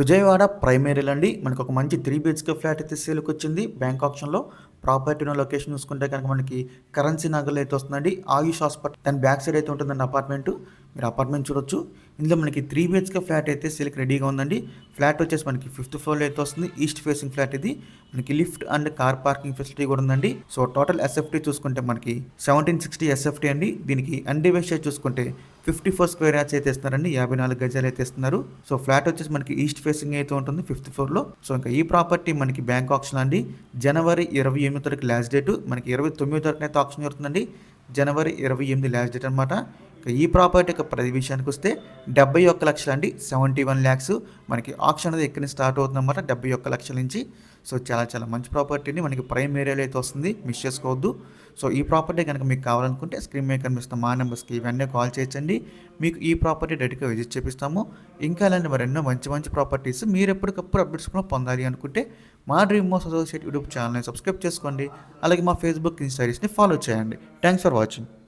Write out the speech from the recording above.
విజయవాడ ప్రైమరీలో అండి మనకు ఒక మంచి 3 బీహెచ్‌కే ఫ్లాట్ అయితే సేల్‌కి వచ్చింది. బ్యాంక్ ఆప్షన్‌లో ప్రాపర్టీ ఉన్న లొకేషన్ చూసుకుంటే కనుక మనకి కరెన్సీ నగర్‌లో అయితే వస్తుందండి. ఆయుష్ హాస్పిటల్ దాని బ్యాక్ సైడ్ అయితే ఉంటుందండి అపార్ట్మెంట్. మీరు అపార్ట్మెంట్ చూడొచ్చు. ఇందులో మనకి 3 బీహెచ్‌కే ఫ్లాట్ అయితే సేల్‌కి రెడీగా ఉందండి. ఫ్లాట్ వచ్చేసి మనకి 5th ఫ్లోర్‌లో అయితే వస్తుంది. ఈస్ట్ ఫేసింగ్ ఫ్లాట్ ఇది. మనకి lift and car parking facility కూడా ఉందండి. సో టోటల్ ఎస్ఎఫ్టీ చూసుకుంటే మనకి 1760 ఎస్ఎఫ్టీ అండి. దీనికి అన్డివైస్డ్ చూసుకుంటే 54 స్క్వేర్ యార్డ్స్ అయితే ఇస్తున్నారండి. 54 గజాలు అయితే ఇస్తున్నారు. సో ఫ్లాట్ వచ్చేసి మనకి ఈస్ట్ ఫేసింగ్ అయితే ఉంటుంది 5th ఫ్లోర్‌లో. సో ఇంకా ఈ ప్రాపర్టీ మనకి బ్యాంక్ ఆప్షన్ అండి. జనవరి 28 తారీఖు లాస్ట్ డేట్. మనకి 29 తారీఖున అయితే ఆప్షన్ జరుగుతుందండి. జనవరి 28 లాస్ట్ డేట్ అనమాట. ఈ ప్రాపర్టీ యొక్క ప్రతి విషయానికి వస్తే 71 లక్షలు అండి. 71 ల్యాక్స్ మనకి ఆప్షన్ అనేది ఎక్కడి నుంచి స్టార్ట్ అవుతుందన్నమాట. 71 లక్షల నుంచి. సో చాలా చాలా మంచి ప్రాపర్టీని మనకి ప్రైమ్ ఏరియాలో అయితే వస్తుంది. మిస్ చేసుకోవద్దు. సో ఈ ప్రాపర్టీ కనుక మీకు కావాలనుకుంటే స్క్రీన్ మీద కనిపిస్తున్న మా నెంబర్స్కి ఇవన్నీ కాల్ చేయొచ్చండి. మీకు ఈ ప్రాపర్టీ డైరెక్ట్గా విజిట్ చేపిస్తాము. ఇంకా ఇలాంటి మరెన్నో మంచి మంచి ప్రాపర్టీస్ మీరు ఎప్పటికప్పుడు అప్డేట్స్ కూడా పొందాలి అనుకుంటే మా డ్రీమ్ మోస్ అసోసియేట్ యూట్యూబ్ ఛానల్ని సబ్స్క్రైబ్ చేసుకోండి. అలాగే మా ఫేస్బుక్ ఇన్స్టాగ్రామ్ని ఫాలో చేయండి. Thanks for watching.